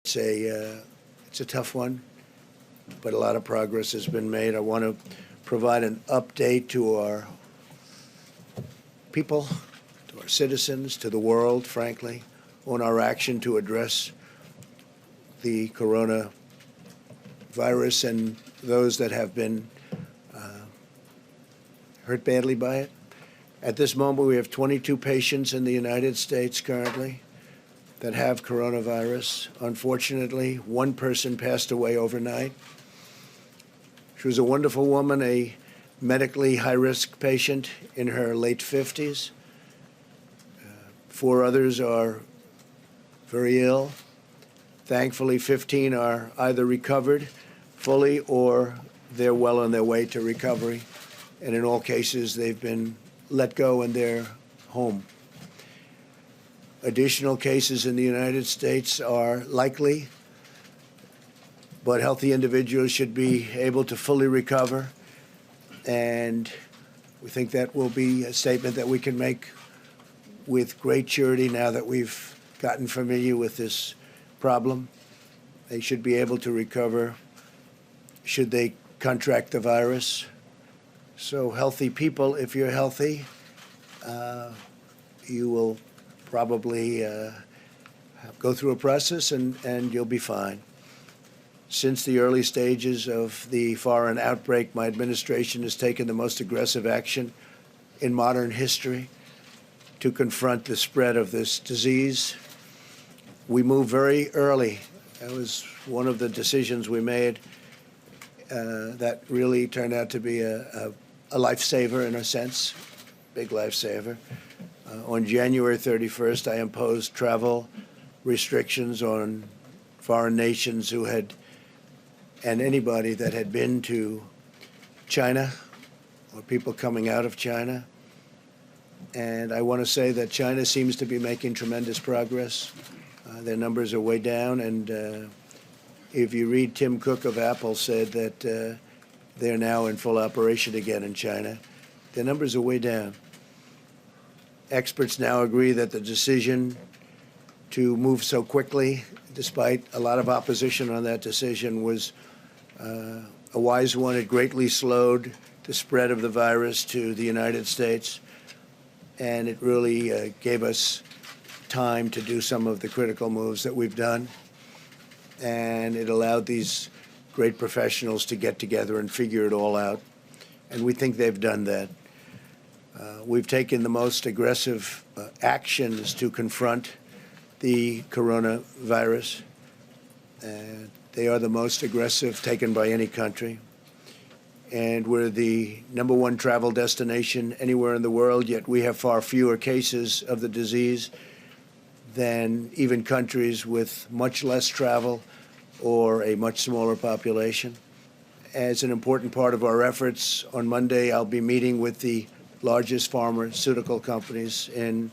It's a tough one, but a lot of progress has been made. I want to provide an update to our people, to our citizens, to the world, frankly, on our action to address the coronavirus and those that have been hurt badly by it. At this moment, we have 22 patients in the United States currently that have coronavirus. Unfortunately, one person passed away overnight. She was a wonderful woman, a medically high-risk patient in her late 50s. 4 others are very ill. Thankfully, 15 are either recovered fully or they're well on their way to recovery. And in all cases, they've been let go in their home. Additional cases in the United States are likely, but healthy individuals should be able to fully recover. And we think that will be a statement that we can make with great surety now that we've gotten familiar with this problem. They should be able to recover should they contract the virus. So healthy people, if you're healthy, you will probably go through a process and you'll be fine. Since the early stages of the foreign outbreak, my administration has taken the most aggressive action in modern history to confront the spread of this disease. We moved very early. That was one of the decisions we made that really turned out to be a lifesaver in a sense, big lifesaver. On January 31st, I imposed travel restrictions on foreign nations who had, and anybody that had been to China or people coming out of China. And I want to say that China seems to be making tremendous progress. Their numbers are way down, and if you read, Tim Cook of Apple said that they're now in full operation again in China. Their numbers are way down. Experts now agree that the decision to move so quickly, despite a lot of opposition on that decision, was a wise one. It greatly slowed the spread of the virus to the United States, and it really gave us time to do some of the critical moves that we've done. And it allowed these great professionals to get together and figure it all out. And we think they've done that. We've taken the most aggressive actions to confront the coronavirus. They are the most aggressive taken by any country. And we're the #1 travel destination anywhere in the world, yet we have far fewer cases of the disease than even countries with much less travel or a much smaller population. As an important part of our efforts, on Monday I'll be meeting with the largest pharmaceutical companies in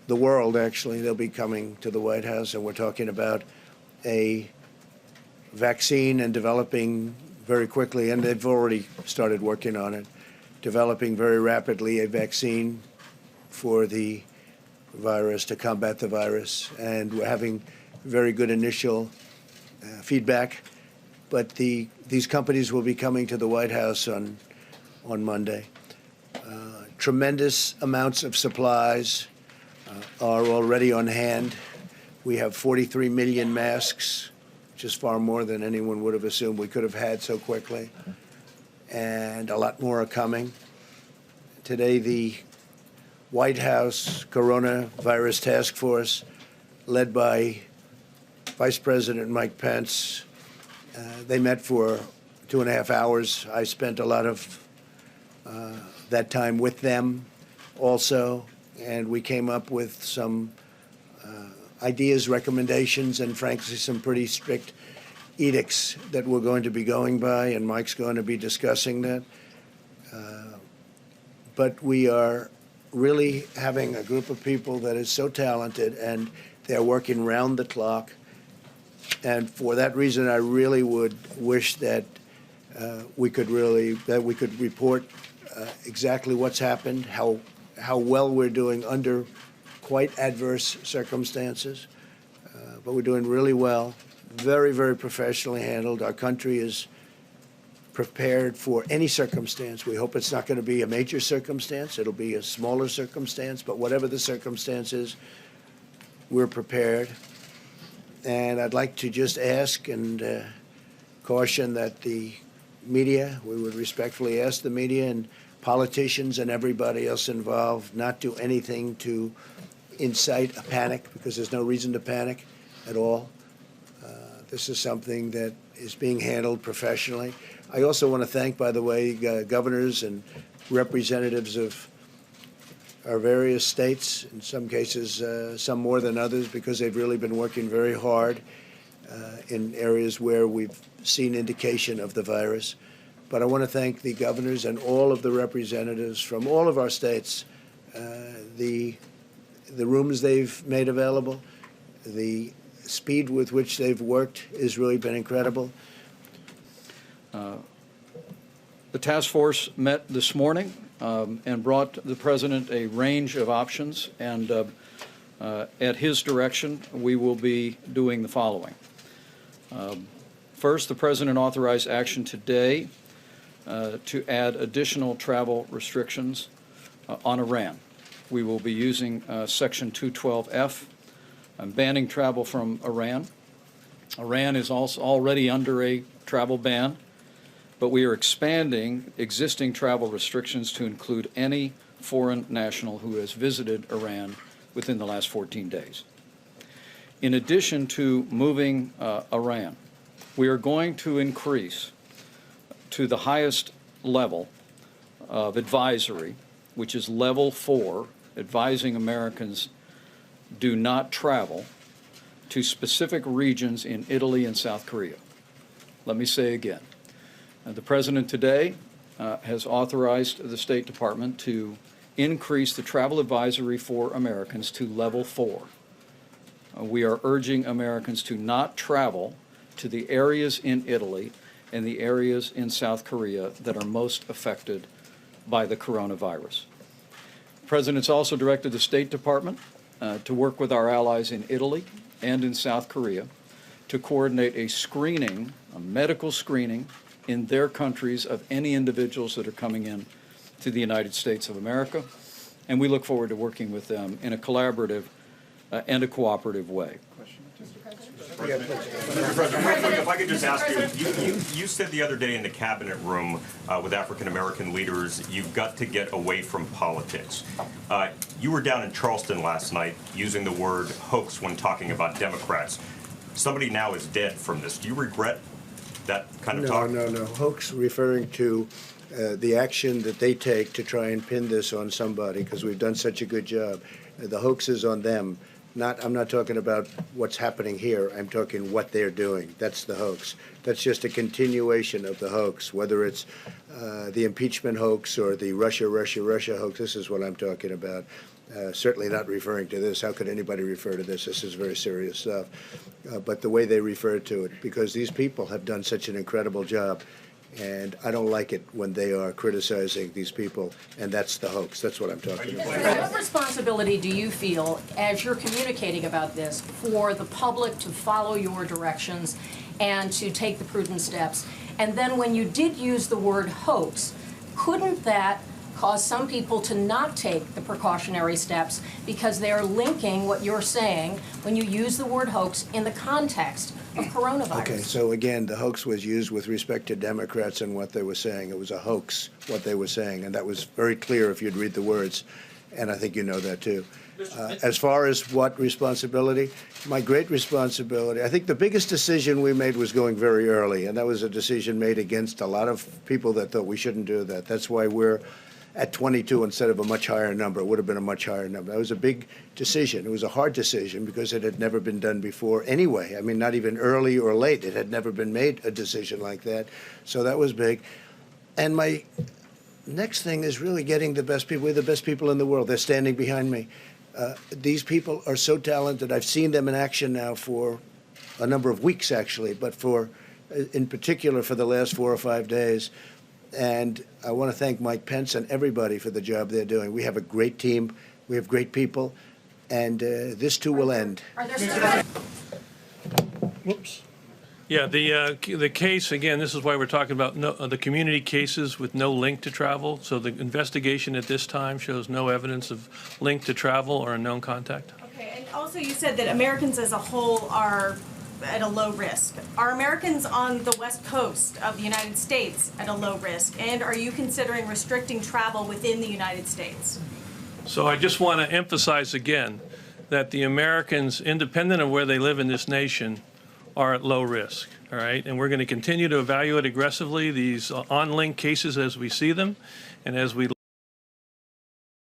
the world, actually. They'll be coming to the White House, and we're talking about a vaccine and developing very quickly, and they've already started working on it, developing very rapidly a vaccine for the virus, to combat the virus. And we're having very good initial feedback. But these companies will be coming to the White House on Monday. Tremendous amounts of supplies are already on hand. We have 43 million masks, which is far more than anyone would have assumed we could have had so quickly. And a lot more are coming. Today, the White House Coronavirus Task Force, led by Vice President Mike Pence, they met for 2.5 hours. I spent a lot of that time with them also, and we came up with some ideas, recommendations, and frankly, some pretty strict edicts that we're going to be going by, and Mike's going to be discussing that. But we are really having a group of people that is so talented, and they're working round the clock. And for that reason, I really would wish that we could report exactly what's happened, how well we're doing under quite adverse circumstances. But we're doing really well, very, very professionally handled. Our country is prepared for any circumstance. We hope it's not going to be a major circumstance. It'll be a smaller circumstance, but whatever the circumstance is, we're prepared. And I'd like to just ask and caution that the media, we would respectfully ask the media and politicians and everybody else involved not do anything to incite a panic, because there's no reason to panic at all. This is something that is being handled professionally. I also want to thank, by the way, governors and representatives of our various states, in some cases, some more than others, because they've really been working very hard in areas where we've seen indication of the virus. But I want to thank the governors and all of the representatives from all of our states, the rooms they've made available, the speed with which they've worked has really been incredible. The task force met this morning and brought the President a range of options, and at his direction, we will be doing the following. First, the President authorized action today to add additional travel restrictions on Iran. We will be using Section 212F, banning travel from Iran. Iran is also already under a travel ban, but we are expanding existing travel restrictions to include any foreign national who has visited Iran within the last 14 days. In addition to moving Iran, we are going to increase to the highest level of advisory, which is level 4, advising Americans do not travel to specific regions in Italy and South Korea. Let me say again, the President today has authorized the State Department to increase the travel advisory for Americans to level 4. We are urging Americans to not travel to the areas in Italy and the areas in South Korea that are most affected by the coronavirus. The President's also directed the State Department to work with our allies in Italy and in South Korea to coordinate a screening, a medical screening, in their countries of any individuals that are coming in to the United States of America. And we look forward to working with them in a collaborative and a cooperative way. Mr. President, if I could just ask you said the other day in the cabinet room with African American leaders, you've got to get away from politics. You were down in Charleston last night using the word hoax when talking about Democrats. Somebody now is dead from this. Do you regret that kind of talk? No. Hoax referring to the action that they take to try and pin this on somebody, because we've done such a good job. The hoax is on them. I'm not talking about what's happening here. I'm talking what they're doing. That's the hoax. That's just a continuation of the hoax, whether it's the impeachment hoax or the Russia hoax. This is what I'm talking about. Certainly not referring to this. How could anybody refer to this? This is very serious stuff. But the way they refer to it, because these people have done such an incredible job, and I don't like it when they are criticizing these people, and that's the hoax. That's what I'm talking about. What responsibility do you feel, as you're communicating about this, for the public to follow your directions and to take the prudent steps? And then when you did use the word hoax, couldn't that cause some people to not take the precautionary steps because they are linking what you're saying when you use the word hoax in the context of coronavirus? Okay, so again, the hoax was used with respect to Democrats and what they were saying. It was a hoax, what they were saying, and that was very clear if you'd read the words, and I think you know that too. As far as what responsibility, my great responsibility, I think the biggest decision we made was going very early, and that was a decision made against a lot of people that thought we shouldn't do that. That's why we're at 22 instead of a much higher number. It would have been a much higher number. That was a big decision. It was a hard decision because it had never been done before anyway. I mean, not even early or late. It had never been made a decision like that. So that was big. And my next thing is really getting the best people. We're the best people in the world. They're standing behind me. These people are so talented. I've seen them in action now for a number of weeks, actually, but in particular for the last 4 or 5 days. And I want to thank Mike Pence and everybody for the job they're doing. We have a great team. We have great people. And this too will end. Are there still... Whoops. Yeah, the case, again, this is why we're talking about the community cases with no link to travel. So the investigation at this time shows no evidence of link to travel or a known contact. Okay, and also you said that Americans as a whole are at a low risk. Are Americans on the west coast of the United States at a low risk? And are you considering restricting travel within the United States? So I just want to emphasize again that the Americans, independent of where they live in this nation, are at low risk, all right? And we're going to continue to evaluate aggressively these on-link cases as we see them and as we